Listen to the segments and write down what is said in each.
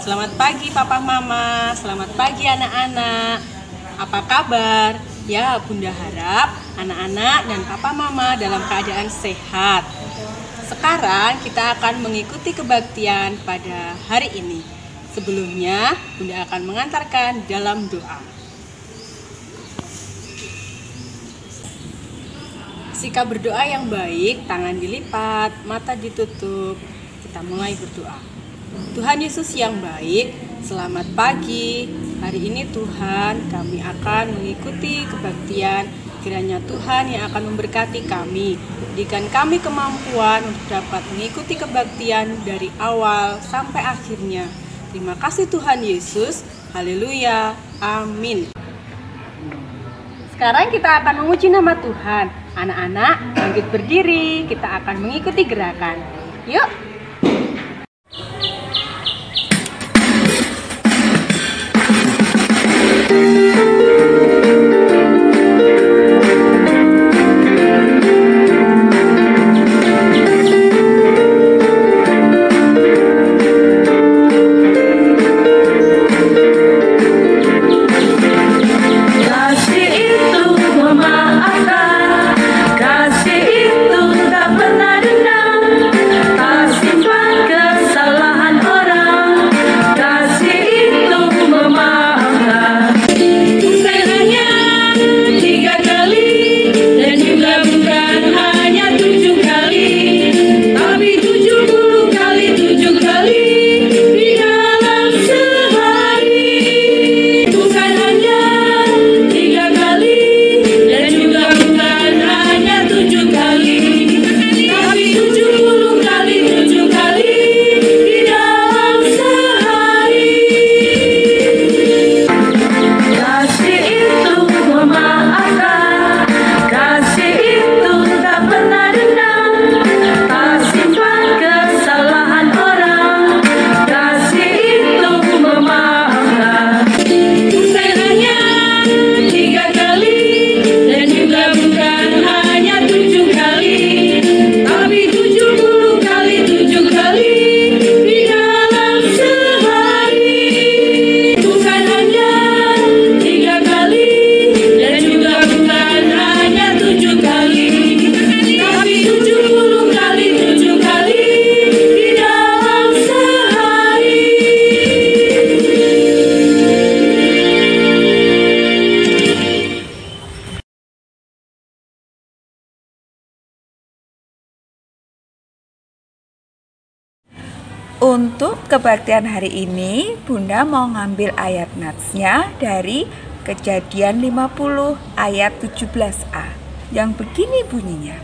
Selamat pagi Papa Mama, selamat pagi anak-anak. Apa kabar? Ya, Bunda harap anak-anak dan Papa Mama dalam keadaan sehat. Sekarang kita akan mengikuti kebaktian pada hari ini. Sebelumnya, Bunda akan mengantarkan dalam doa. Sikap berdoa yang baik, tangan dilipat, mata ditutup. Kita mulai berdoa. Tuhan Yesus yang baik, selamat pagi. Hari ini Tuhan, kami akan mengikuti kebaktian. Kiranya Tuhan yang akan memberkati kami. Berikan kami kemampuan untuk dapat mengikuti kebaktian dari awal sampai akhirnya. Terima kasih Tuhan Yesus. Haleluya. Amin. Sekarang kita akan memuji nama Tuhan. Anak-anak, bangkit berdiri. Kita akan mengikuti gerakan. Yuk. Untuk kebaktian hari ini, Bunda mau ngambil ayat natsnya dari Kejadian 50 ayat 17a yang begini bunyinya.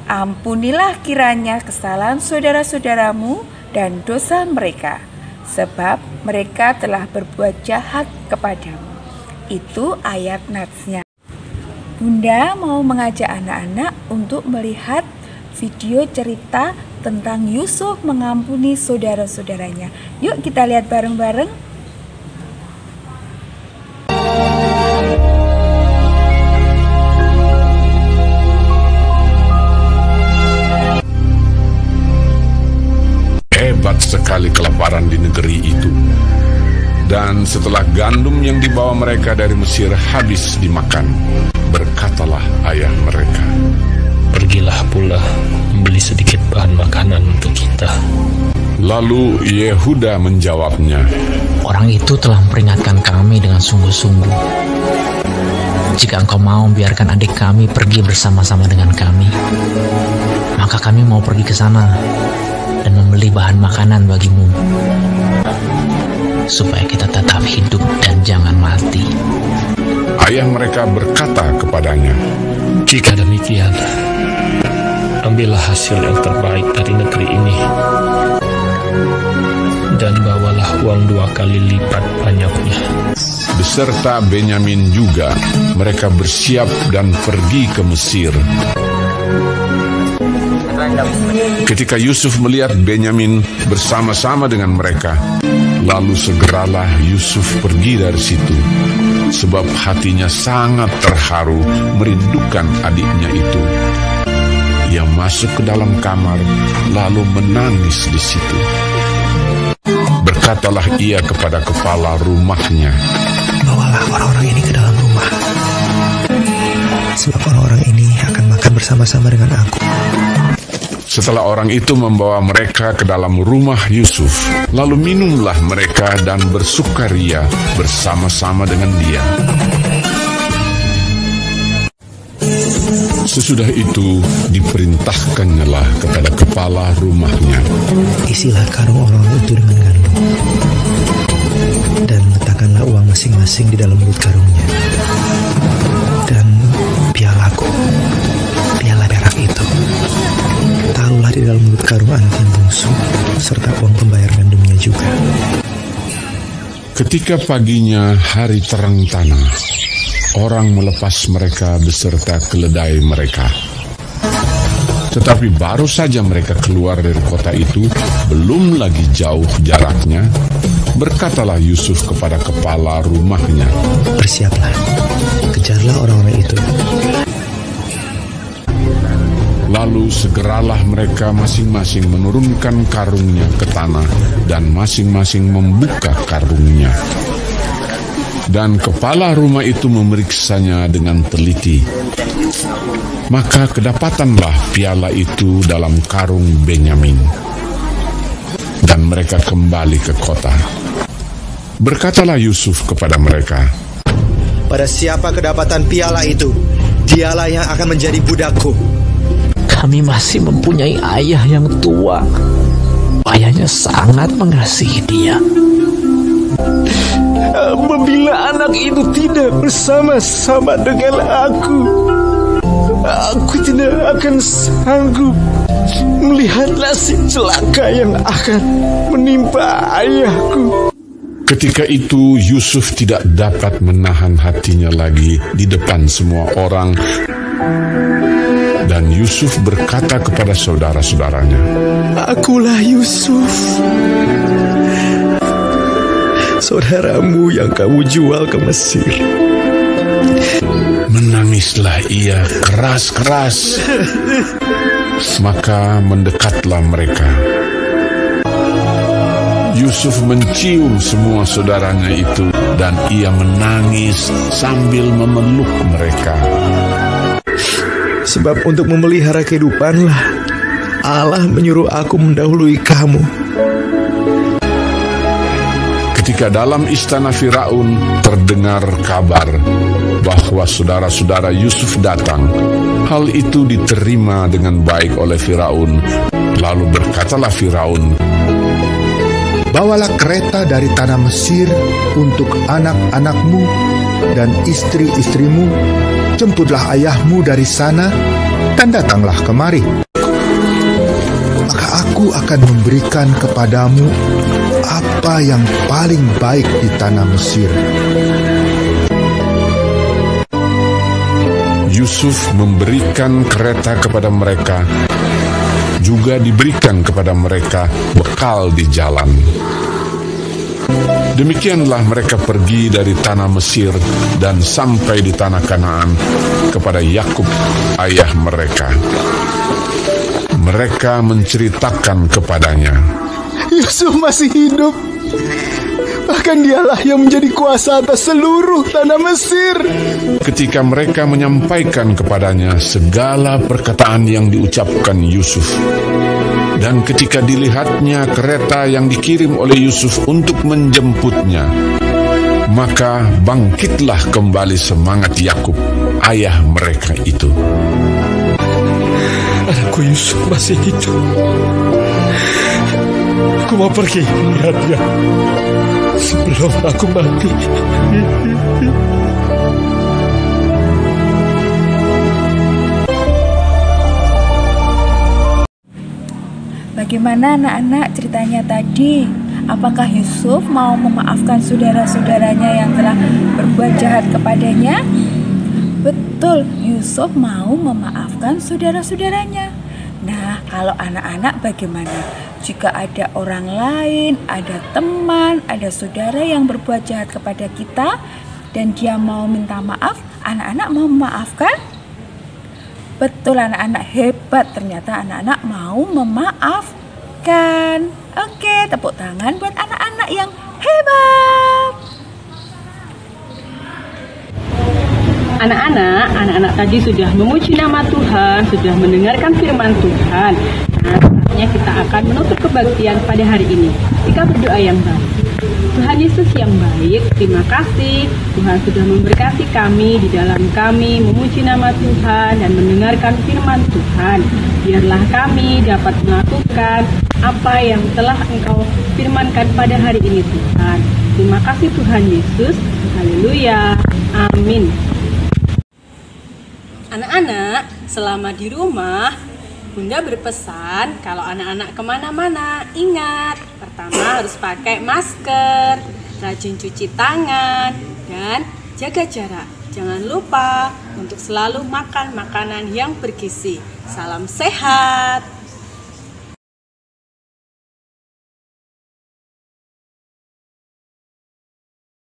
Ampunilah kiranya kesalahan saudara-saudaramu dan dosa mereka, sebab mereka telah berbuat jahat kepadamu. Itu ayat natsnya. Bunda mau mengajak anak-anak untuk melihat video cerita tentang Yusuf mengampuni saudara-saudaranya. Yuk kita lihat bareng-bareng. Hebat sekali kelaparan di negeri itu. Dan setelah gandum yang dibawa mereka dari Mesir habis dimakan, berkatalah ayah mereka, "Pergilah pula membeli sedikit bahan makanan untuk kita." Lalu Yehuda menjawabnya, "Orang itu telah memperingatkan kami dengan sungguh-sungguh. Jika engkau mau biarkan adik kami pergi bersama-sama dengan kami, maka kami mau pergi ke sana dan membeli bahan makanan bagimu, supaya kita tetap hidup dan jangan mati." Ayah mereka berkata kepadanya, "Jika demikian, ambillah hasil yang terbaik dari negeri ini, dan bawalah uang 2 kali lipat banyaknya." Beserta Benyamin juga, mereka bersiap dan pergi ke Mesir. Ketika Yusuf melihat Benyamin bersama-sama dengan mereka, lalu segeralah Yusuf pergi dari situ, sebab hatinya sangat terharu merindukan adiknya itu. Ia masuk ke dalam kamar lalu menangis di situ. berkatalah ia kepada kepala rumahnya, "Bawalah orang-orang ini ke dalam rumah, sebab orang-orang ini akan makan bersama-sama dengan aku." Setelah orang itu membawa mereka ke dalam rumah Yusuf, lalu minumlah mereka dan bersukaria bersama-sama dengan dia. Sesudah itu diperintahkannyalah kepada kepala rumahnya, "Isilah karung orang-orang itu dengan gandum, dan letakkanlah uang masing-masing di dalam mulut karungnya. Dan pialaku, piala perak itu, taruhlah di dalam mulut karung anak yang bungsu, serta uang pembayar gandumnya juga." Ketika paginya hari terang tanah, orang melepas mereka beserta keledai mereka. Tetapi baru saja mereka keluar dari kota itu, belum lagi jauh jaraknya, berkatalah Yusuf kepada kepala rumahnya, "Bersiaplah, kejarlah orang-orang itu." Lalu segeralah mereka masing-masing menurunkan karungnya ke tanah dan masing-masing membuka karungnya. Dan kepala rumah itu memeriksanya dengan teliti. Maka kedapatanlah piala itu dalam karung Benyamin. Dan mereka kembali ke kota. Berkatalah Yusuf kepada mereka, "Pada siapa kedapatan piala itu, dialah yang akan menjadi budakku." Kami masih mempunyai ayah yang tua. Ayahnya sangat mengasihi dia. Apabila anak itu tidak bersama-sama dengan aku tidak akan sanggup melihat nasib celaka yang akan menimpa ayahku. ketika itu Yusuf tidak dapat menahan hatinya lagi di depan semua orang. Dan Yusuf berkata kepada saudara-saudaranya, "Akulah Yusuf, saudaramu yang kamu jual ke Mesir." Menangislah ia keras-keras. Maka mendekatlah mereka. Yusuf mencium semua saudaranya itu, dan ia menangis sambil memeluk mereka. Sebab untuk memelihara kehidupanlah Allah menyuruh aku mendahului kamu. Ketika dalam istana Firaun terdengar kabar bahwa saudara-saudara Yusuf datang, hal itu diterima dengan baik oleh Firaun. Lalu berkatalah Firaun, "Bawalah kereta dari tanah Mesir untuk anak-anakmu dan istri-istrimu. Jemputlah ayahmu dari sana dan datanglah kemari. Maka aku akan memberikan kepadamu apa yang paling baik di tanah Mesir." Yusuf memberikan kereta kepada mereka, juga diberikan kepada mereka bekal di jalan. Demikianlah mereka pergi dari tanah Mesir dan sampai di tanah Kanaan kepada Yakub ayah mereka. Mereka menceritakan kepadanya, Yusuf masih hidup. Bahkan dialah yang menjadi kuasa atas seluruh tanah Mesir. ketika mereka menyampaikan kepadanya segala perkataan yang diucapkan Yusuf. Dan ketika dilihatnya kereta yang dikirim oleh Yusuf untuk menjemputnya, maka bangkitlah kembali semangat Yakub, ayah mereka itu. Anakku Yusuf masih hidup. Aku mau pergi melihatnya sebelum aku mati. Bagaimana anak-anak ceritanya tadi? Apakah Yusuf mau memaafkan saudara-saudaranya yang telah berbuat jahat kepadanya? Betul, Yusuf mau memaafkan saudara-saudaranya. Nah, kalau anak-anak bagaimana? Jika ada orang lain, ada teman, ada saudara yang berbuat jahat kepada kita dan dia mau minta maaf, anak-anak mau memaafkan? Betul, anak-anak hebat, ternyata anak-anak mau memaaf. makan. Oke, tepuk tangan buat anak-anak yang hebat. Anak-anak tadi sudah memuji nama Tuhan, sudah mendengarkan firman Tuhan. Nah, saatnya kita akan menutup kebaktian pada hari ini. Kita berdoa yang baik. Tuhan Yesus yang baik, terima kasih Tuhan sudah memberkati kami di dalam kami memuji nama Tuhan dan mendengarkan firman Tuhan. Biarlah kami dapat melakukan apa yang telah Engkau firmankan pada hari ini Tuhan. Terima kasih Tuhan Yesus. Haleluya. Amin. Anak-anak, selama di rumah, Bunda berpesan kalau anak-anak kemana-mana, ingat, pertama harus pakai masker, rajin cuci tangan, dan jaga jarak. Jangan lupa untuk selalu makan makanan yang bergizi. Salam sehat.